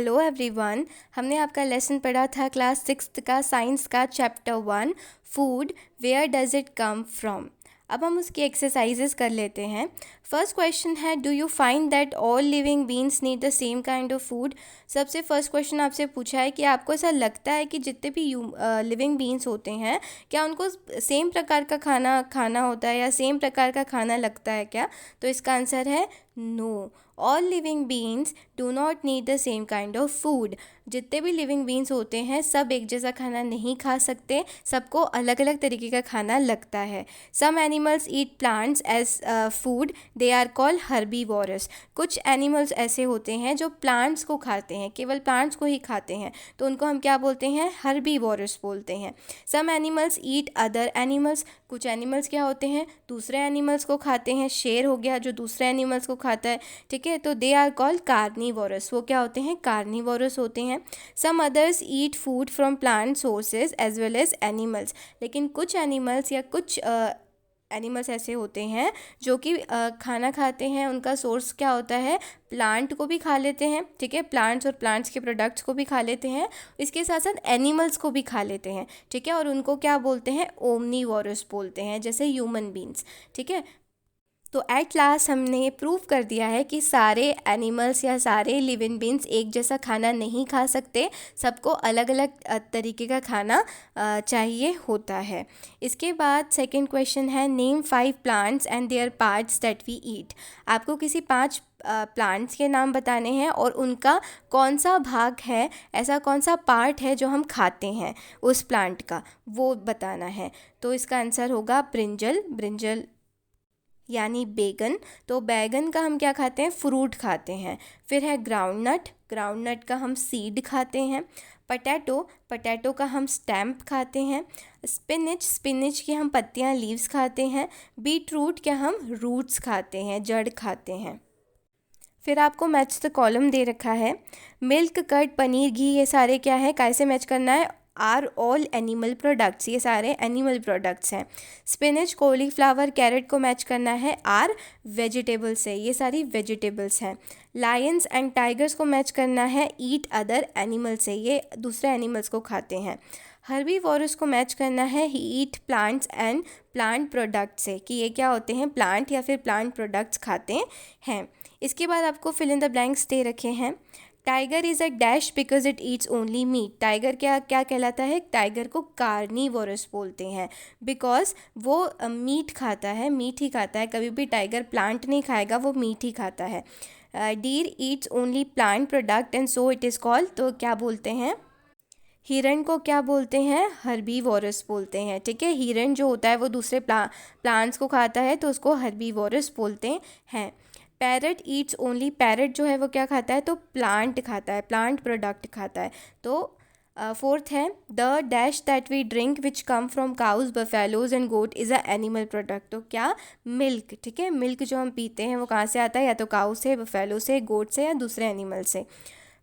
Hello everyone. हमने आपका lesson पढ़ा था क्लास 6th का साइंस का chapter 1 food, where does it come from. अब हम उसकी एक्सरसाइजेस कर लेते हैं। फर्स्ट क्वेश्चन है, do you find that all living beings need the same kind of food. सबसे फर्स्ट क्वेश्चन आपसे पूछा है कि आपको ऐसा लगता है कि जितने भी लिविंग बींग्स होते हैं, क्या उनको सेम प्रकार का खाना खाना होता है या सेम प्रकार का खाना लगता है क्या? तो इसका आंसर है no. All living beings do not need the same kind of food. जितने भी लिविंग बींग्स होते हैं सब एक जैसा खाना नहीं खा सकते, सबको अलग अलग तरीके का खाना लगता है। Some animals eat plants as food, they are called herbivorous. कुछ एनिमल्स ऐसे होते हैं जो प्लांट्स को खाते हैं, केवल प्लांट्स को ही खाते हैं, तो उनको हम क्या बोलते हैं? हर्बीवोरस बोलते हैं। Some animals eat other animals. कुछ एनिमल्स क्या होते हैं? दूसरे एनिमल्स को खाते हैं। शेर हो गया जो दूसरे एनिमल्स को खाता है, ठीक है, तो दे आर कॉल्ड कार्निवोरस। वो क्या होते हैं? कार्निवोरस होते हैं। Some others eat food from plant sources as well as animals. लेकिन कुछ एनिमल्स या कुछ एनिमल्स ऐसे होते हैं जो कि खाना खाते हैं, उनका सोर्स क्या होता है? प्लांट को भी खा लेते हैं, ठीक है, प्लांट्स और प्लांट्स के प्रोडक्ट्स को भी खा लेते हैं, इसके साथ साथ एनिमल्स को भी खा लेते हैं, ठीक है, और उनको क्या बोलते हैं? ओमनीवोरस बोलते हैं, जैसे ह्यूमन बींग्स, ठीक है। तो एट लास्ट हमने प्रूव कर दिया है कि सारे एनिमल्स या सारे लिविंग बींग्स एक जैसा खाना नहीं खा सकते, सबको अलग अलग तरीके का खाना चाहिए होता है। इसके बाद सेकंड क्वेश्चन है, name 5 plants and their parts that we eat. आपको किसी 5 प्लांट्स के नाम बताने हैं और उनका कौन सा भाग है, ऐसा कौन सा पार्ट है जो हम खाते हैं उस प्लांट का, वो बताना है। तो इसका आंसर होगा ब्रिंजल। ब्रिंजल यानी बैगन। तो बैगन का हम क्या खाते हैं? फ्रूट खाते हैं। फिर है ग्राउंडनट। ग्राउंडनट का हम सीड खाते हैं। पटैटो। पटैटो का हम स्टैम्प खाते हैं। स्पिनिच। स्पिनिच की हम पत्तियां, लीव्स खाते हैं। बीट रूट क्या हम रूट्स खाते हैं, जड़ खाते हैं। फिर आपको मैच द कॉलम दे रखा है। मिल्क, कर्ड, पनीर, घी, ये सारे क्या है, कैसे मैच करना है? आर ऑल एनिमल प्रोडक्ट्स, ये सारे एनिमल प्रोडक्ट्स हैं। स्पिनच, कॉलीफ्लावर, कैरेट को मैच करना है आर वेजिटेबल्स से, ये सारी वेजिटेबल्स हैं। लायंस एंड टाइगर्स को मैच करना है ईट अदर एनिमल्स से, ये दूसरे एनिमल्स को खाते हैं। हर्बीवोरस को मैच करना है he eat plants and plant product से, कि ये क्या होते हैं? प्लांट या फिर प्लांट प्रोडक्ट्स खाते हैं। इसके बाद आपको फिल इन द ब्लैंक्स दे रखे हैं। Tiger is a dash because it eats only meat. Tiger क्या क्या कहलाता है? टाइगर को कार्निवोरस बोलते हैं, बिकॉज वो मीट खाता है, मीट ही खाता है, कभी भी टाइगर प्लांट नहीं खाएगा, वो मीट ही खाता है। Deer Yeats only plant product and so it is called, तो क्या बोलते हैं? हिरण को क्या बोलते हैं? हर्बीवोरस बोलते हैं, ठीक है। हिरण जो होता है वो दूसरे प्लांट्स को खाता है, तो उसको हर्बीवोरस बोलते हैं। पैरट ईट्स ओनली, पैरट जो है वो क्या खाता है? तो प्लांट खाता है, प्लांट प्रोडक्ट खाता है। तो फोर्थ है, the dash that we drink which come from cows, buffaloes and goat is a animal product. तो क्या? मिल्क, ठीक है, मिल्क जो हम पीते हैं वो कहाँ से आता है? या तो काउ से, बफेलो से, गोट से, या दूसरे एनिमल से।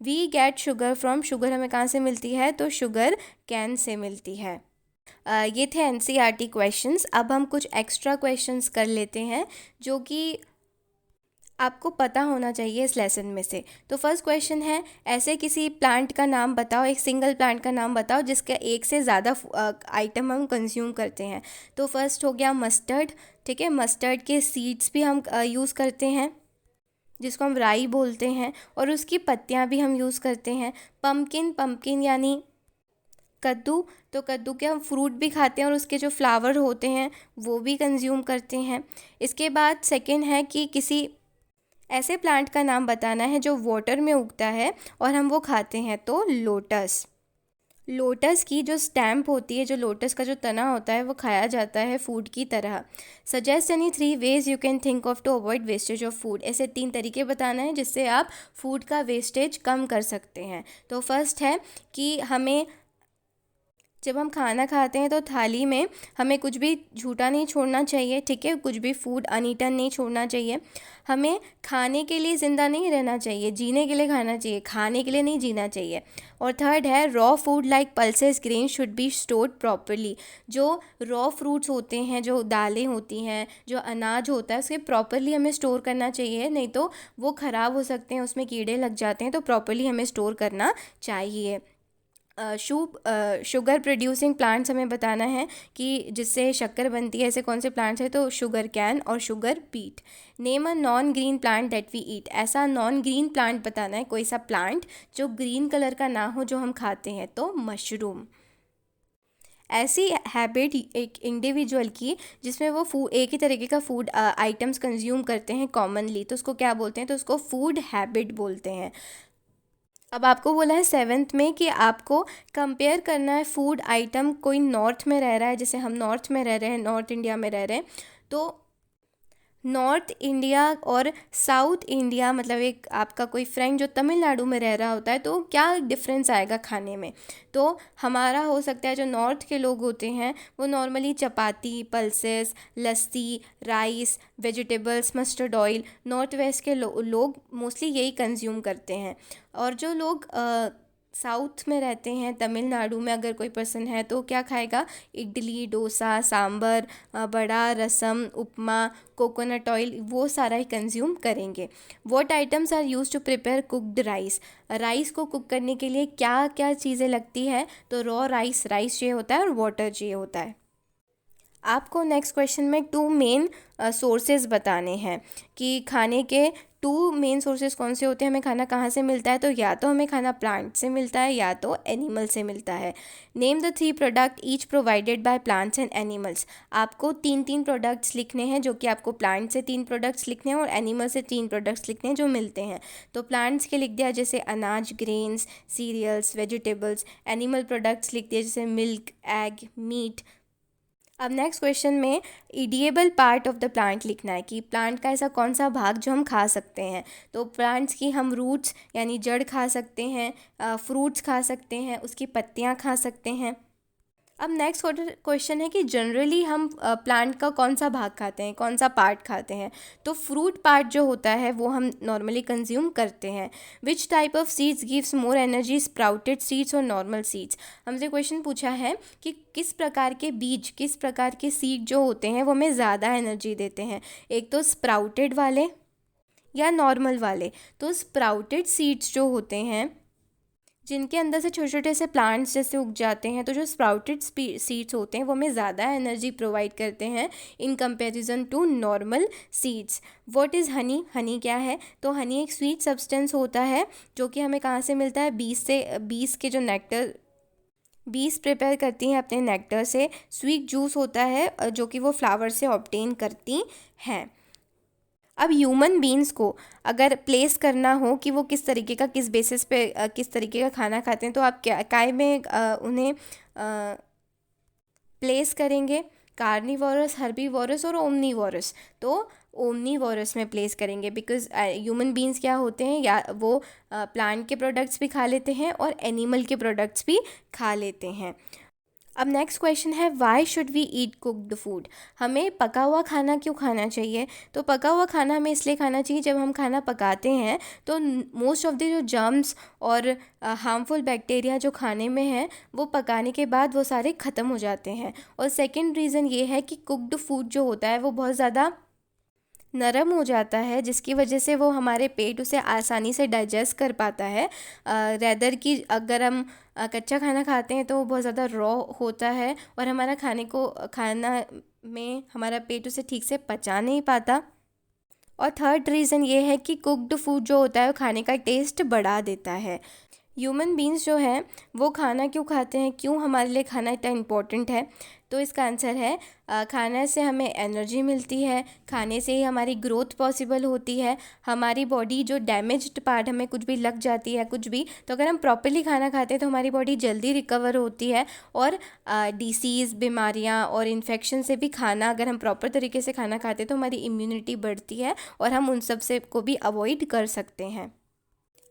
We get sugar from, sugar हमें कहाँ से मिलती है? तो शुगर कैन से मिलती है। ये थे एनसीईआरटी क्वेश्चंस। अब हम कुछ एक्स्ट्रा क्वेश्चंस कर लेते हैं जो कि आपको पता होना चाहिए इस लेसन में से। तो फर्स्ट क्वेश्चन है, ऐसे किसी प्लांट का नाम बताओ, एक सिंगल प्लांट का नाम बताओ जिसका एक से ज़्यादा आइटम हम कंज्यूम करते हैं। तो फर्स्ट हो गया मस्टर्ड, ठीक है, मस्टर्ड के सीड्स भी हम यूज़ करते हैं, जिसको हम राई बोलते हैं, और उसकी पत्तियां भी हम यूज़ करते हैं। पम्पकिन, पम्पकिन यानी कद्दू, तो कद्दू के हम फ्रूट भी खाते हैं और उसके जो फ्लावर होते हैं वो भी कंज्यूम करते हैं। इसके बाद सेकंड है कि किसी ऐसे प्लांट का नाम बताना है जो वाटर में उगता है और हम वो खाते हैं। तो लोटस। लोटस की जो स्टैम्प होती है, जो लोटस का जो तना होता है, वो खाया जाता है फूड की तरह। Suggest any 3 ways you can think of to avoid wastage of food. ऐसे 3 तरीके बताना है जिससे आप फूड का वेस्टेज कम कर सकते हैं। तो फर्स्ट है कि हमें जब हम खाना खाते हैं तो थाली में हमें कुछ भी झूठा नहीं छोड़ना चाहिए, ठीक है, कुछ भी फूड अनईटन नहीं छोड़ना चाहिए। हमें खाने के लिए ज़िंदा नहीं रहना चाहिए, जीने के लिए खाना चाहिए, खाने के लिए नहीं जीना चाहिए। और थर्ड है raw food like pulses grain should be stored properly. जो रॉ फ्रूट्स होते हैं, जो दालें होती हैं, जो अनाज होता है, उसे प्रॉपरली हमें स्टोर करना चाहिए, नहीं तो वो ख़राब हो सकते हैं, उसमें कीड़े लग जाते हैं। तो प्रॉपरली हमें स्टोर करना चाहिए। शुगर प्रोड्यूसिंग प्लांट्स हमें बताना है कि जिससे शक्कर बनती है, ऐसे कौन से प्लांट्स हैं, तो शुगर कैन और sugar beet. Name a non green plant that we eat. ऐसा नॉन ग्रीन प्लांट बताना है, कोई सा प्लांट जो ग्रीन कलर का ना हो, जो हम खाते हैं। तो मशरूम। ऐसी हैबिट एक इंडिविजुअल की जिसमें वो एक ही तरीके का फूड आइटम्स कंज्यूम करते हैं कॉमनली, तो उसको क्या बोलते हैं, तो उसको फूड हैबिट बोलते हैं। अब आपको बोला है 7th में कि आपको कंपेयर करना है फूड आइटम। कोई नॉर्थ में रह रहा है, जैसे हम नॉर्थ में रह रहे हैं, नॉर्थ इंडिया में रह रहे हैं, तो नॉर्थ इंडिया और साउथ इंडिया, मतलब एक आपका कोई फ्रेंड जो तमिलनाडु में रह रहा होता है, तो क्या डिफरेंस आएगा खाने में। तो हमारा हो सकता है जो नॉर्थ के लोग होते हैं वो normally chapati, pulses, lassi, rice, vegetables, mustard oil, north west के लोग मोस्टली यही कंज्यूम करते हैं। और जो लोग साउथ में रहते हैं, तमिलनाडु में अगर कोई पर्सन है तो क्या खाएगा, इडली, डोसा, सांबर, बड़ा, रसम, उपमा, कोकोनट ऑयल, वो सारा ही कंज्यूम करेंगे। What items are use to prepare cooked rice. Rice को कुक करने के लिए क्या क्या चीज़ें लगती है, तो रॉ राइस चाहिए होता है और वाटर चाहिए होता है। आपको नेक्स्ट क्वेश्चन में 2 मेन सोर्सेज बताने हैं कि खाने के 2 मेन सोर्सेज कौन से होते हैं, हमें खाना कहाँ से मिलता है। तो या तो हमें खाना प्लांट से मिलता है या तो एनिमल से मिलता है। Name the 3 product each provided by plants and animals. आपको 3 प्रोडक्ट्स लिखने हैं, जो कि आपको प्लांट से 3 प्रोडक्ट्स लिखने हैं और एनिमल से 3 प्रोडक्ट्स लिखने हैं जो मिलते हैं। तो प्लांट्स के लिख दिया जैसे अनाज, grains, cereals, vegetables. Animal products लिख दिया जैसे मिल्क, एग, मीट। अब नेक्स्ट क्वेश्चन में edible part of the plant लिखना है कि प्लांट का ऐसा कौन सा भाग जो हम खा सकते हैं। तो प्लांट्स की हम रूट्स यानी जड़ खा सकते हैं, फ्रूट्स खा सकते हैं, उसकी पत्तियां खा सकते हैं। अब नेक्स्ट क्वेश्चन है कि जनरली हम प्लांट का कौन सा भाग खाते हैं, कौन सा पार्ट खाते हैं। तो फ्रूट पार्ट जो होता है वो हम नॉर्मली कंज्यूम करते हैं। Which type of seeds gives more energy, sprouted seeds और नॉर्मल सीड्स। हमसे क्वेश्चन पूछा है कि किस प्रकार के बीज, किस प्रकार के सीड जो होते हैं वो हमें ज़्यादा एनर्जी देते हैं, एक तो स्प्राउटेड वाले या नॉर्मल वाले। तो स्प्राउटेड सीड्स जो होते हैं जिनके अंदर से छोटे छोटे से प्लांट्स जैसे उग जाते हैं, तो जो स्प्राउटेड सीड्स होते हैं वो हमें ज़्यादा एनर्जी प्रोवाइड करते हैं in comparison to normal seeds. What is honey. Honey क्या है, तो हनी एक स्वीट सब्सटेंस होता है जो कि हमें कहाँ से मिलता है, बीस के जो नेक्टर, बीस प्रिपेयर करती हैं अपने नेक्टर से। स्वीट जूस होता है जो कि वो फ्लावर से ऑब्टेन करती हैं। अब ह्यूमन बींग्स को अगर प्लेस करना हो कि वो किस तरीके का, किस बेसिस पे किस तरीके का खाना खाते हैं, तो आप क्या काय में उन्हें प्लेस करेंगे, कार्निवोरस, हर्बीवोरस और ओमनीवोरस। तो ओमनीवोरस में प्लेस करेंगे बिकॉज ह्यूमन बींग्स क्या होते हैं, या वो प्लांट के प्रोडक्ट्स भी खा लेते हैं और एनिमल के प्रोडक्ट्स भी खा लेते हैं। अब नेक्स्ट क्वेश्चन है why should we eat cooked food. हमें पका हुआ खाना क्यों खाना चाहिए। तो पका हुआ खाना हमें इसलिए खाना चाहिए, जब हम खाना पकाते हैं तो मोस्ट ऑफ द जो जर्म्स और हार्मफुल बैक्टीरिया जो खाने में हैं वो पकाने के बाद वो सारे ख़त्म हो जाते हैं। और सेकंड रीज़न ये है कि कुक्ड फूड जो होता है वो बहुत ज़्यादा नरम हो जाता है, जिसकी वजह से वो हमारे पेट उसे आसानी से डाइजेस्ट कर पाता है। रेदर कि अगर हम कच्चा खाना खाते हैं तो वो बहुत ज़्यादा रॉ होता है और हमारा खाना में हमारा पेट उसे ठीक से पचा नहीं पाता। और थर्ड रीज़न ये है कि कुक्ड फूड जो होता है वो खाने का टेस्ट बढ़ा देता है। ह्यूमन बींग्स जो हैं वो खाना क्यों खाते हैं, क्यों हमारे लिए खाना इतना इम्पोर्टेंट है। तो इसका आंसर है खाने से हमें एनर्जी मिलती है, खाने से ही हमारी ग्रोथ पॉसिबल होती है। हमारी बॉडी जो डैमेज्ड पार्ट, हमें कुछ भी लग जाती है कुछ भी, तो अगर हम प्रॉपर्ली खाना खाते हैं तो हमारी बॉडी जल्दी रिकवर होती है। और डिसीज़, बीमारियां और इन्फेक्शन से भी खाना, अगर हम प्रॉपर तरीके से खाना खाते हैं तो हमारी इम्यूनिटी बढ़ती है और हम उन सब से को भी अवॉइड कर सकते हैं।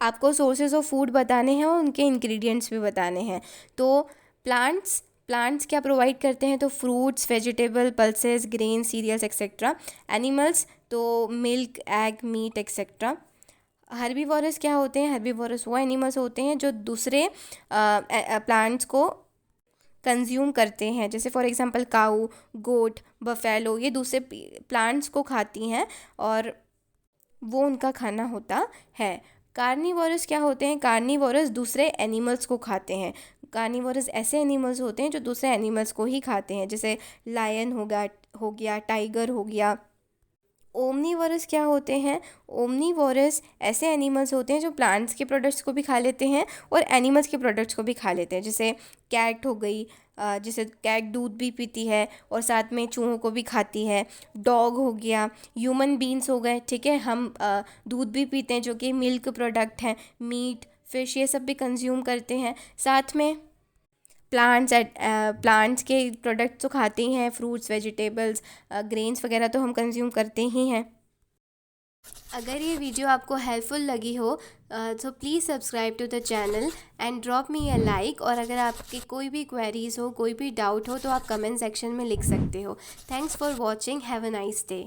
आपको सोर्सेज ऑफ फूड बताने हैं और उनके इंग्रेडिएंट्स भी बताने हैं। तो प्लांट्स प्लांट्स क्या प्रोवाइड करते हैं, तो fruits, vegetable, pulses, grain, cereals etcetera. Animals तो milk, egg, meat etcetera. Herbivorous क्या होते हैं, हर्बीवोरस वो एनिमल्स होते हैं जो दूसरे प्लांट्स को कंज्यूम करते हैं, जैसे for example cow, goat, buffalo, ये दूसरे प्लांट्स को खाती हैं और वो उनका खाना होता है। कार्निवोरस क्या होते हैं, कार्निवोरस दूसरे एनिमल्स को खाते हैं। कार्निवोरस ऐसे एनिमल्स होते हैं जो दूसरे एनिमल्स को ही खाते हैं, जैसे लायन हो गया, टाइगर हो गया। ओमनीवोरस क्या होते हैं, ओमनीवोरस ऐसे एनिमल्स होते हैं जो प्लांट्स के प्रोडक्ट्स को भी खा लेते हैं और एनिमल्स के प्रोडक्ट्स को भी खा लेते हैं, जैसे कैट हो गई, जैसे कैट दूध भी पीती है और साथ में चूहों को भी खाती है। डॉग हो गया, ह्यूमन बींग्स हो गए, ठीक है, हम दूध भी पीते हैं जो कि मिल्क प्रोडक्ट हैं। मीट, फिश, ये सब भी कंज्यूम करते हैं। साथ में प्लांट्स के प्रोडक्ट्स तो खाते ही हैं, फ्रूट्स, वेजिटेबल्स, ग्रेन्स वगैरह तो हम कंज्यूम करते ही हैं। अगर ये वीडियो आपको हेल्पफुल लगी हो तो please subscribe to the channel and drop me a like. और अगर आपकी कोई भी क्वेरीज़ हो, कोई भी डाउट हो, तो आप कमेंट सेक्शन में लिख सकते हो। Thanks for watching, have a nice day.